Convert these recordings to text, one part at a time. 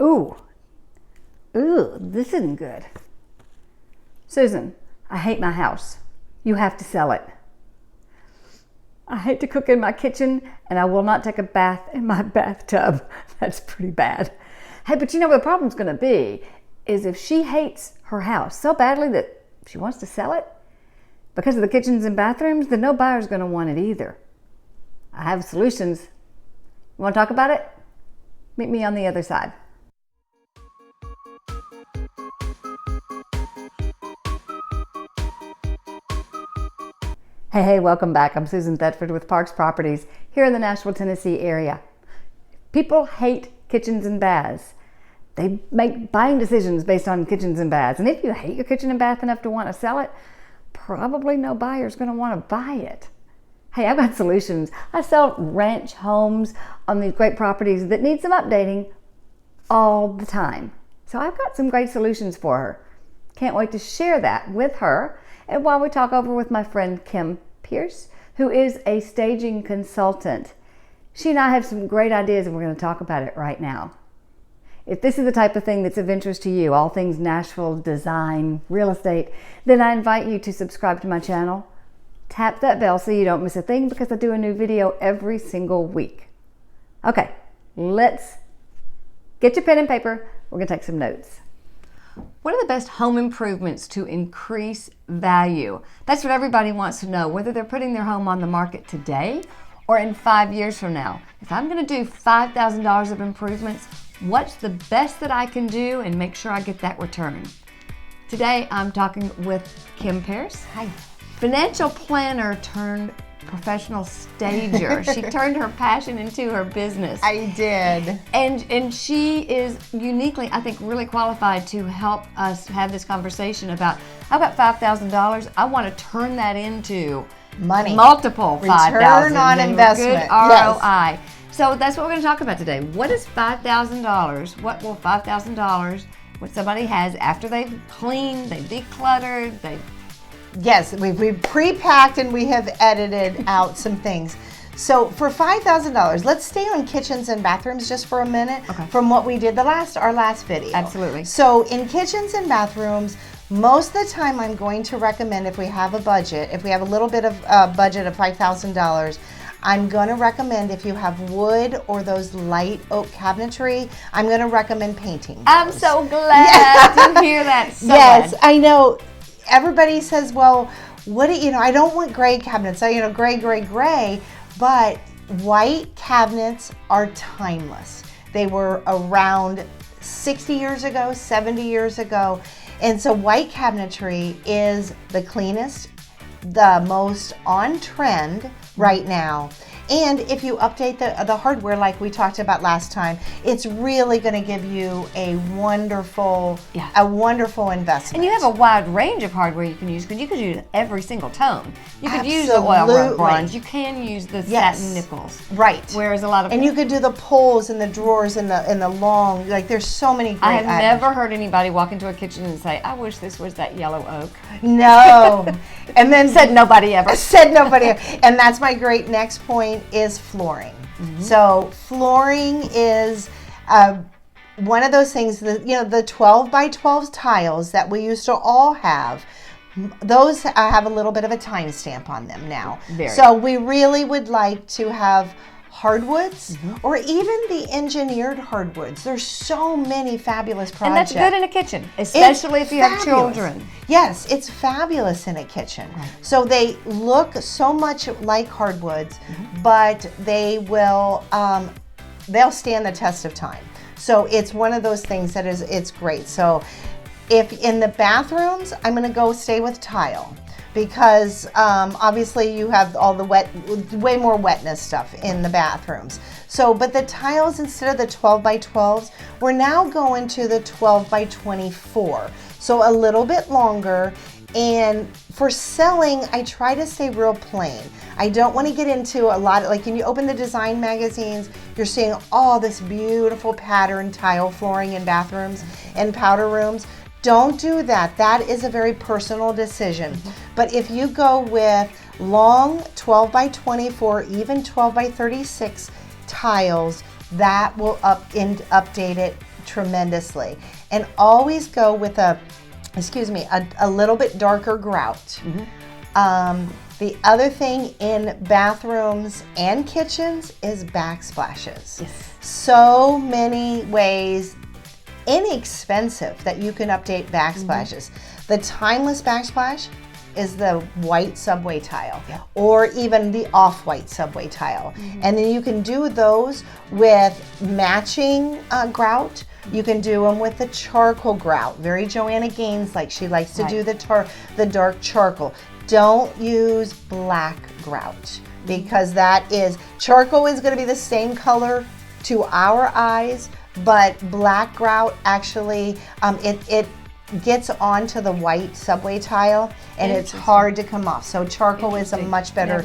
Ooh, this isn't good. Susan, I hate my house. You have to sell it. I hate to cook in my kitchen, and I will not take a bath in my bathtub. That's pretty bad. Hey, but you know what the problem's going to be is if she hates her house so badly that she wants to sell it because of the kitchens and bathrooms, then no buyer's going to want it either. I have solutions. You want to talk about it? Meet me on the other side. Hey, welcome back. I'm Susan Thetford with Parks Properties here in the Nashville, Tennessee area. People hate kitchens and baths. They make buying decisions based on kitchens and baths. And if you hate your kitchen and bath enough to want to sell it, probably no buyer's going to want to buy it. Hey, I've got solutions. I sell ranch homes on these great properties that need some updating all the time. So I've got some great solutions for her. Can't wait to share that with her. And while we talk over with my friend Pearse, who is a staging consultant. She and I have some great ideas and we're going to talk about it right now. If this is the type of thing that's of interest to you, all things Nashville, design, real estate, then I invite you to subscribe to my channel. Tap that bell so you don't miss a thing because I do a new video every single week. Okay, let's get your pen and paper. We're going to take some notes. What are the best home improvements to increase value? That's what everybody wants to know, whether they're putting their home on the market today or in 5 years from now. If I'm going to do $5,000 of improvements, what's the best that I can do and make sure I get that return? Today, I'm talking with Pearse. Hi. Financial planner turned professional stager. She turned her passion into her business. I did. And she is uniquely, I think, really qualified to help us have this conversation about, I've got $5,000. I want to turn that into money. Multiple $5,000. Return on investment. Good ROI. Yes. So that's what we're going to talk about today. What is $5,000? What will $5,000, what somebody has after they've cleaned, they've decluttered, Yes, we've pre-packed and we have edited out some things. So for $5,000, let's stay on kitchens and bathrooms just for a minute. Okay. From what we did our last video. Absolutely. So in kitchens and bathrooms, most of the time I'm going to recommend if we have a budget, if we have a little bit of budget of $5,000, I'm going to recommend if you have wood or those light oak cabinetry, I'm going to recommend painting those. I'm so glad to hear that. Yes, I know. Everybody says, well, I don't want gray cabinets. Gray, but white cabinets are timeless. They were around 60 years ago, 70 years ago. And so white cabinetry is the cleanest, the most on trend right now. And if you update the hardware like we talked about last time, it's really going to give you a wonderful investment. And you have a wide range of hardware you can use because you could use every single tone. You could use the oil bronze. You can use the satin nickels. Right. Whereas a lot of you could do the pulls and the drawers and the long. Like there's so many great. I have never heard anybody walk into a kitchen and say, "I wish this was that yellow oak." No. And then said nobody ever. Said nobody ever. And that's my great next point is flooring. Mm-hmm. So flooring is one of those things that, the 12 by 12 tiles that we used to all have, those have a little bit of a time stamp on them now. So we really would like to have hardwoods, or even the engineered hardwoods. There's so many fabulous projects. And that's good in a kitchen, especially if you have children. Yes, it's fabulous in a kitchen. Right. So they look so much like hardwoods, but they will, they'll stand the test of time. So it's one of those things that it's great. So if in the bathrooms, I'm going to stay with tile. Because obviously you have all the way more wetness stuff in the bathrooms. So, but the tiles, instead of the 12 by 12s, we're now going to the 12 by 24. So a little bit longer. And for selling, I try to stay real plain. I don't want to get into a lot of, like when you open the design magazines, you're seeing all this beautiful pattern tile flooring in bathrooms and powder rooms. Don't do that. That is a very personal decision. But if you go with long 12 by 24, even 12 by 36 tiles, that will update it tremendously. And always go with a little bit darker grout. The other thing in bathrooms and kitchens is backsplashes. Yes. So many ways, inexpensive, that you can update backsplashes. The timeless backsplash is the white subway tile, or even the off-white subway tile. And then you can do those with matching grout. You can do them with the charcoal grout. Very Joanna Gaines like. She likes to do the dark charcoal. Don't use black grout, because charcoal is going to be the same color to our eyes, but black grout actually, it gets onto the white subway tile and it's hard to come off. So charcoal is a much better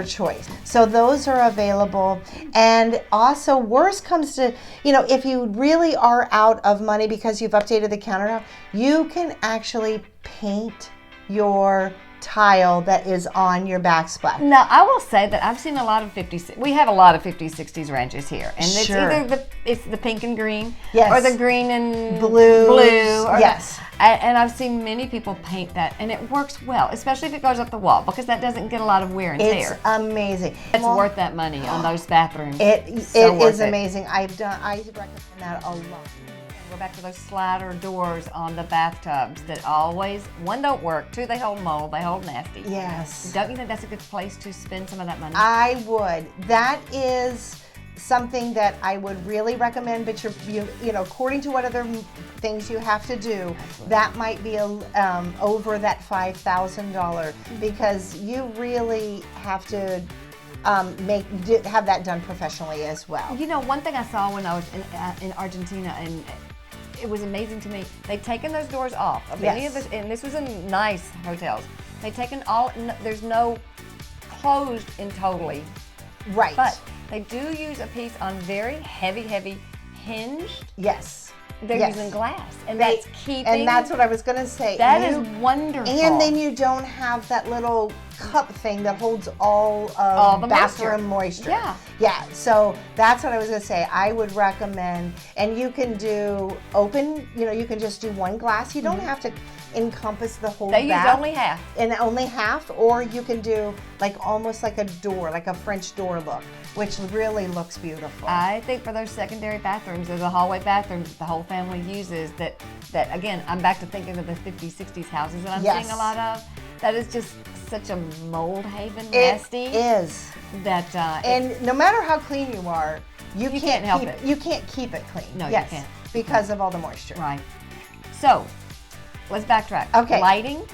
choice. So those are available. And also, worst comes to, if you really are out of money because you've updated the countertop, you can actually paint your tile that is on your backsplash. Now, I will say that I've seen a lot of 50s. We have a lot of 50s, 60s ranches here, and it's either the pink and green, or the green and blue. And I've seen many people paint that, and it works well, especially if it goes up the wall, because that doesn't get a lot of wear and tear. It's amazing. It's worth that money on those bathrooms. It is amazing. I recommend that a lot. Go back to those slider doors on the bathtubs that always, one, don't work, two, they hold mold, they hold nasty. Yes. Don't you think that's a good place to spend some of that money? I would. That is something that I would really recommend, but according to what other things you have to do, that might be over that $5,000, because you really have to have that done professionally as well. One thing I saw when I was in Argentina, and it was amazing to me, they'd taken those doors off of any of this, and this was in nice hotels. They'd taken there's no closed in totally. Right. But they do use a piece on very heavy hinged. Yes. They're using glass, and that's keeping. And that's what I was going to say. That is wonderful. And then you don't have that little cup thing that holds all of the bathroom moisture. Yeah. So that's what I was going to say. I would recommend, and you can do open. You can just do one glass. You don't have to encompass the whole bath. They use only half. And only half, or you can do almost like a door, like a French door look, which really looks beautiful. I think for those secondary bathrooms, or the hallway bathrooms that the whole family uses, that again, I'm back to thinking of the 50s, 60s houses that I'm seeing a lot of. That is just such a mold haven, nasty. It is. And no matter how clean you are, you can't help it. You can't keep it clean. No, you can't. Because of all the moisture. Right. So, let's backtrack. Okay. Lighting.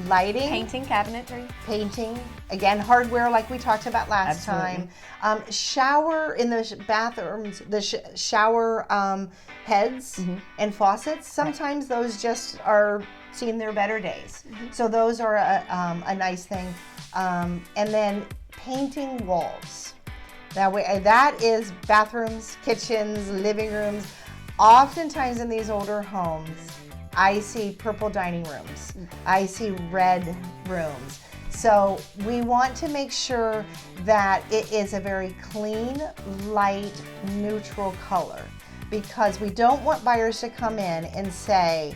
Painting, cabinetry. Painting. Again, hardware like we talked about last time. Shower in the bathrooms, the shower heads and faucets. Sometimes those just are seeing their better days. So those are a nice thing. And then painting walls. That is bathrooms, kitchens, living rooms. Oftentimes in these older homes, I see purple dining rooms. I see red rooms. So we want to make sure that it is a very clean, light, neutral color, because we don't want buyers to come in and say,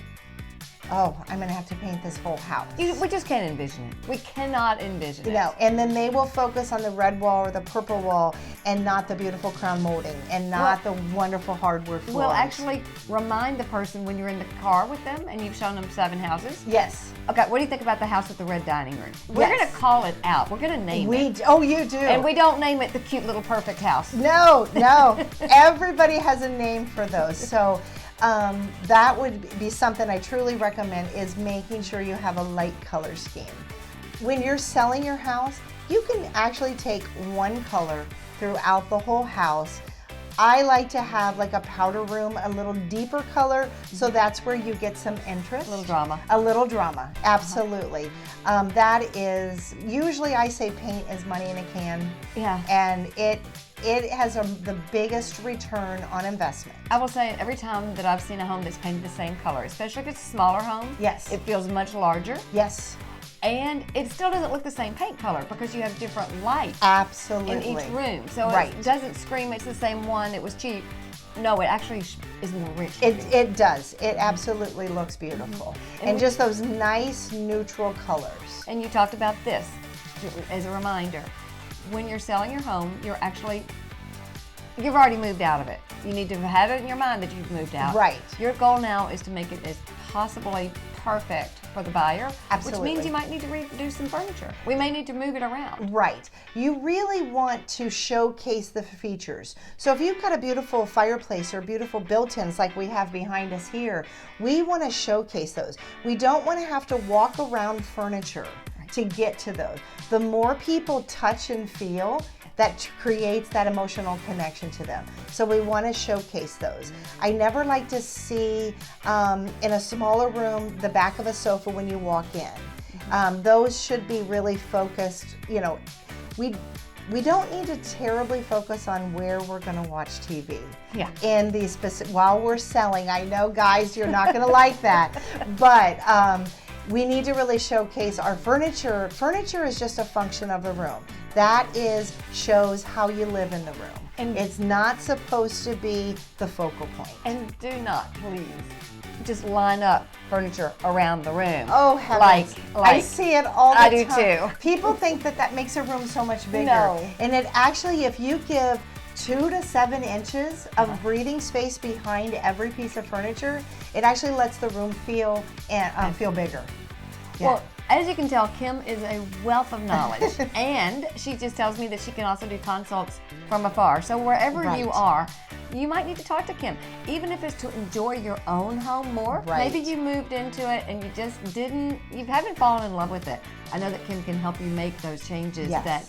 oh, I'm going to have to paint this whole house. We just can't envision it. We cannot envision it. No, and then they will focus on the red wall or the purple wall and not the beautiful crown molding and not the wonderful hardwood floors. Well, actually, remind the person when you're in the car with them and you've shown them 7 houses. Yes. Okay, what do you think about the house with the red dining room? We're going to call it out. We're going to name it. Oh, you do. And we don't name it the cute little perfect house. No. Everybody has a name for those. So that would be something I truly recommend, is making sure you have a light color scheme. When you're selling your house, you can actually take one color throughout the whole house. I like to have like a powder room, a little deeper color, so that's where you get some interest. A little drama. Absolutely. That is, usually I say paint is money in a can. Yeah. And it has the biggest return on investment. I will say, every time that I've seen a home that's painted the same color, especially if it's a smaller home, yes, it feels much larger. Yes. And it still doesn't look the same paint color because you have different light absolutely in each room. So right. It doesn't scream it's the same one, it was cheap. No, it actually is more rich. It does. It absolutely looks beautiful. And just those nice neutral colors. And you talked about this as a reminder. When you're selling your home, you've already moved out of it. You need to have it in your mind that you've moved out. Right. Your goal now is to make it as possibly perfect for the buyer. Absolutely. Which means you might need to redo some furniture. We may need to move it around. Right. You really want to showcase the features. So if you've got a beautiful fireplace or beautiful built-ins like we have behind us here, we want to showcase those. We don't want to have to walk around furniture to get to those. The more people touch and feel, that creates that emotional connection to them. So we want to showcase those. I never like to see in a smaller room the back of a sofa when you walk in. Those should be really focused. You know, we don't need to terribly focus on where we're going to watch TV. Yeah. In these specific, while we're selling, I know guys, you're not going to like that, but we need to really showcase our furniture. Furniture is just a function of the room. That shows how you live in the room. And it's not supposed to be the focal point. And do not, please, just line up furniture around the room. Oh, heavens. Like I see it all the time. I do too. People think that makes a room so much bigger. No. And it actually, if you give 2 to 7 inches of breathing space behind every piece of furniture, it actually lets the room feel bigger. Yeah. Well, as you can tell, Kim is a wealth of knowledge, and she just tells me that she can also do consults from afar. So wherever you are, you might need to talk to Kim, even if it's to enjoy your own home more. Right. Maybe you moved into it and you haven't fallen in love with it. I know that Kim can help you make those changes that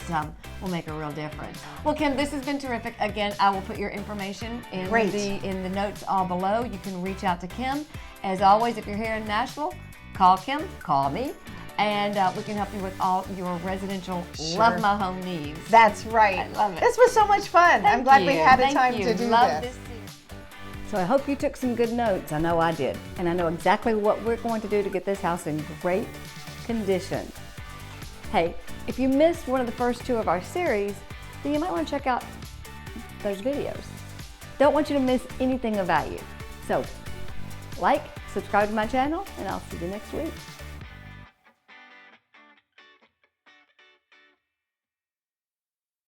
will make a real difference. Well, Kim, this has been terrific. Again, I will put your information in the notes all below. You can reach out to Kim. As always, if you're here in Nashville, call Kim, call me, and we can help you with all your residential love my home needs. That's right. I love it. This was so much fun. I'm glad we had a time to do love this. So I hope you took some good notes. I know I did. And I know exactly what we're going to do to get this house in great condition. Hey, if you missed one of the first 2 of our series, then you might want to check out those videos. Don't want you to miss anything of value. So, like, subscribe to my channel, and I'll see you next week.